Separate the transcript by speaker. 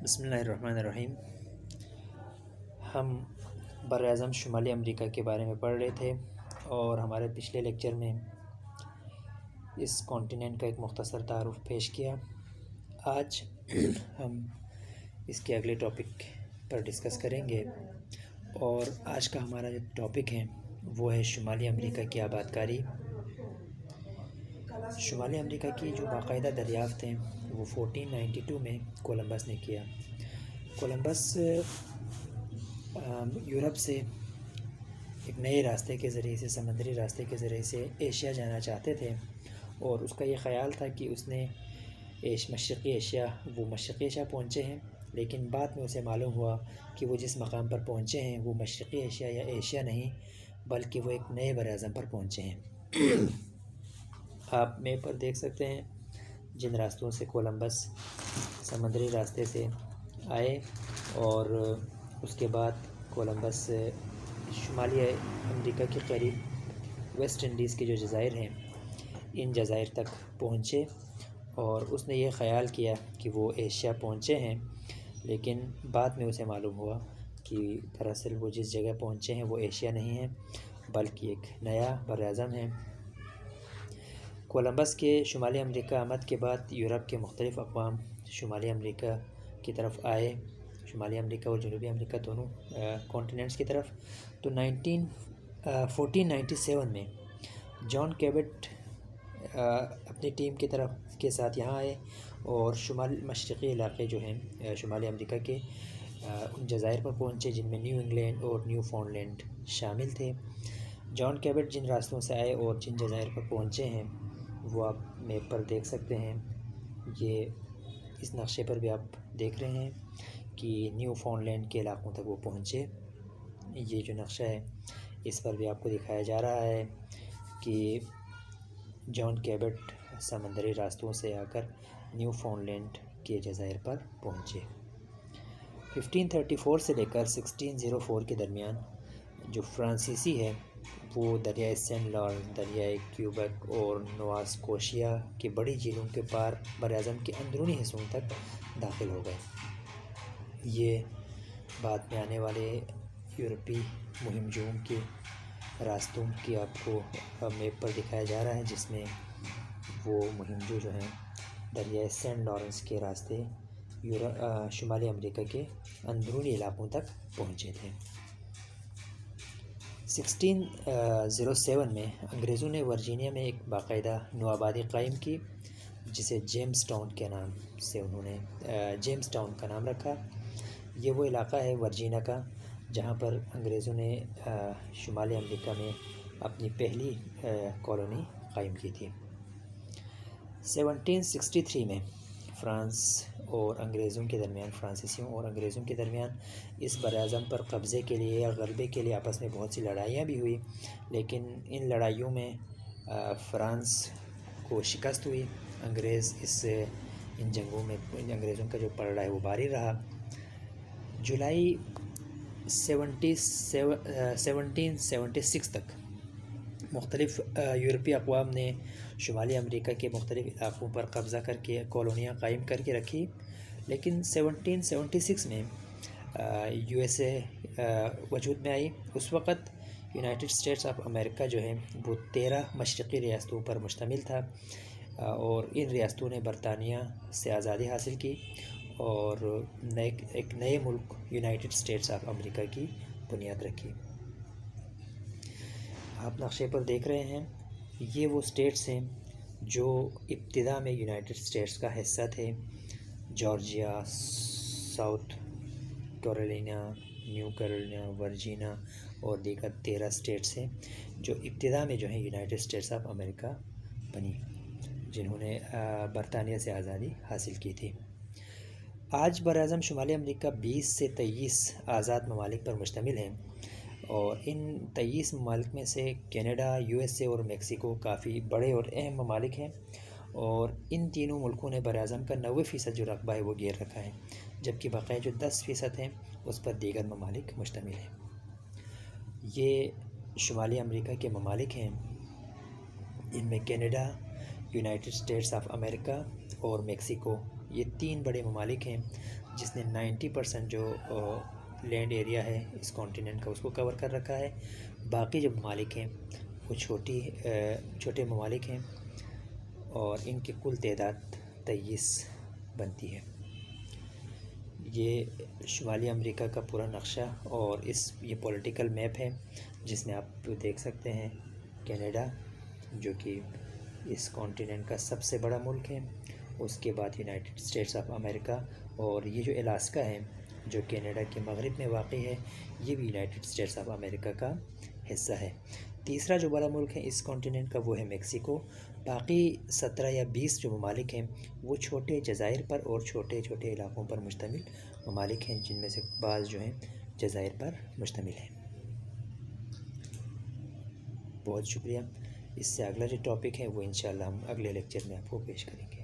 Speaker 1: بسم اللہ الرحمن الرحیم۔ ہم بر اعظم شمالی امریکہ کے بارے میں پڑھ رہے تھے اور ہمارے پچھلے لیکچر میں اس کانٹیننٹ کا ایک مختصر تعارف پیش کیا۔ آج ہم اس کے اگلے ٹاپک پر ڈسکس کریں گے، اور آج کا ہمارا جو ٹاپک ہے وہ ہے شمالی امریکہ کی آباد کاری۔ شمالی امریکہ کی جو باقاعدہ دریافت ہیں وہ 1492 میں کولمبس نے کیا۔ کولمبس یورپ سے ایک نئے راستے کے ذریعے سے، سمندری راستے کے ذریعے سے ایشیا جانا چاہتے تھے، اور اس کا یہ خیال تھا کہ اس نے مشرقی ایشیا پہنچے ہیں، لیکن بعد میں اسے معلوم ہوا کہ وہ جس مقام پر پہنچے ہیں وہ مشرقی ایشیا یا ایشیا نہیں، بلکہ وہ ایک نئے براعظم پر پہنچے ہیں۔ آپ میپ پر دیکھ سکتے ہیں جن راستوں سے کولمبس سمندری راستے سے آئے، اور اس کے بعد کولمبس شمالی امریکہ کے قریب ویسٹ انڈیز کے جو جزائر ہیں ان جزائر تک پہنچے، اور اس نے یہ خیال کیا کہ وہ ایشیا پہنچے ہیں، لیکن بعد میں اسے معلوم ہوا کہ دراصل وہ جس جگہ پہنچے ہیں وہ ایشیا نہیں ہے بلکہ ایک نیا براعظم ہے۔ کولمبس کے شمالی امریکہ آمد کے بعد یورپ کے مختلف اقوام شمالی امریکہ کی طرف آئے، شمالی امریکہ اور جنوبی امریکہ دونوں کانٹیننٹس کی طرف۔ تو 1497 میں جان کیبٹ اپنی ٹیم کی طرف کے ساتھ یہاں آئے، اور مشرقی علاقے جو ہیں شمالی امریکہ کے ان جزائر پر پہنچے جن میں نیو انگلینڈ اور نیو فاؤنڈ لینڈ شامل تھے۔ جان کیبٹ جن راستوں سے آئے اور جن جزائر پر پہنچے ہیں وہ آپ میپ پر دیکھ سکتے ہیں۔ یہ اس نقشے پر بھی آپ دیکھ رہے ہیں کہ نیو فاؤنڈ لینڈ کے علاقوں تک وہ پہنچے۔ یہ جو نقشہ ہے اس پر بھی آپ کو دکھایا جا رہا ہے کہ جان کیبٹ سمندری راستوں سے آ کر نیو فاؤنڈ لینڈ کے جزائر پر پہنچے۔ 1534 سے لے کر 1604 کے درمیان جو فرانسیسی ہے وہ دریائے سین لارنس، دریائے کیوبیک اور نوا اسکوشیا کے بڑی جھیلوں کے پار براعظم کے اندرونی حصوں تک داخل ہو گئے۔ یہ بعد میں آنے والے یورپی مہم جوؤں کے راستوں کی آپ کو میپ پر دکھایا جا رہا ہے، جس میں وہ مہم جو ہیں دریائے سین لارنس کے راستے شمالی امریکہ کے اندرونی علاقوں تک پہنچے تھے۔ 1607 میں انگریزوں نے ورجینیا میں ایک باقاعدہ نوآبادی قائم کی، جسے جیمز ٹاؤن کے نام سے انہوں نے جیمز ٹاؤن کا نام رکھا۔ یہ وہ علاقہ ہے ورجینیا کا جہاں پر انگریزوں نے شمالی امریکہ میں اپنی پہلی کالونی قائم کی تھی۔ 1763 میں فرانسیسیوں اور انگریزوں کے درمیان اس براعظم پر قبضے کے لیے یا غلبے کے لیے آپس میں بہت سی لڑائیاں بھی ہوئی، لیکن ان لڑائیوں میں فرانس کو شکست ہوئی۔ ان جنگوں میں انگریزوں کا جو پلڑا ہے وہ بھاری رہا۔ جولائی 1776 تک مختلف یورپی اقوام نے شمالی امریکہ کے مختلف علاقوں پر قبضہ کر کے کالونیاں قائم کر کے رکھی، لیکن 1776 میں USA وجود میں آئی۔ اس وقت یونائٹڈ اسٹیٹس آف امریکہ جو ہے وہ 13 مشرقی ریاستوں پر مشتمل تھا، اور ان ریاستوں نے برطانیہ سے آزادی حاصل کی اور ایک نئے ملک یونائٹڈ اسٹیٹس آف امریکہ کی بنیاد رکھی۔ آپ نقشے پر دیکھ رہے ہیں یہ وہ اسٹیٹس ہیں جو ابتدا میں یونائٹڈ اسٹیٹس کا حصہ تھے۔ Georgia, south Carolina, new Carolina, Virginia اور دیگر 13 اسٹیٹس ہیں جو ابتدا میں جو ہیں یونائٹڈ اسٹیٹس آف امریکہ بنی، جنہوں نے برطانیہ سے آزادی حاصل کی تھی۔ آج براعظم شمالی امریکہ 20 سے 23 آزاد ممالک پر مشتمل ہیں، اور ان 23 ممالک میں سے کینیڈا، USA اور میکسیکو کافی بڑے اور اہم ممالک ہیں، اور ان تینوں ملکوں نے براعظم کا 90% جو رقبہ ہے وہ گیر رکھا ہے، جبکہ بقیہ جو 10% ہیں اس پر دیگر ممالک مشتمل ہیں۔ یہ شمالی امریکہ کے ممالک ہیں، ان میں Canada, United States of America اور میکسیکو یہ 3 بڑے ممالک ہیں جس نے 90% جو لینڈ ایریا ہے اس کانٹیننٹ کا اس کو کور کر رکھا ہے. باقی جو ممالک ہیں وہ چھوٹے ممالک ہیں اور ان کی کل تعداد 23 بنتی ہے. یہ شمالی امریکہ کا پورا نقشہ اور یہ پولیٹیکل میپ ہے جس میں آپ دیکھ سکتے ہیں کینیڈا جو کہ اس کانٹیننٹ کا سب سے بڑا ملک ہے، اس کے بعد یونائٹڈ اسٹیٹس آف امریکہ، اور یہ جو الاسکا ہے جو کینیڈا کے مغرب میں واقع ہے یہ بھی یونائٹڈ اسٹیٹس آف امریکہ کا حصہ ہے. تیسرا جو بڑا ملک ہے اس کانٹیننٹ کا وہ ہے میکسیکو. باقی 17 یا 20 جو ممالک ہیں وہ چھوٹے جزائر پر اور چھوٹے چھوٹے علاقوں پر مشتمل ممالک ہیں، جن میں سے بعض جو ہیں جزائر پر مشتمل ہیں. بہت شکریہ. اس سے اگلا جو ٹاپک ہے وہ انشاءاللہ ہم اگلے لیکچر میں آپ کو پیش کریں گے.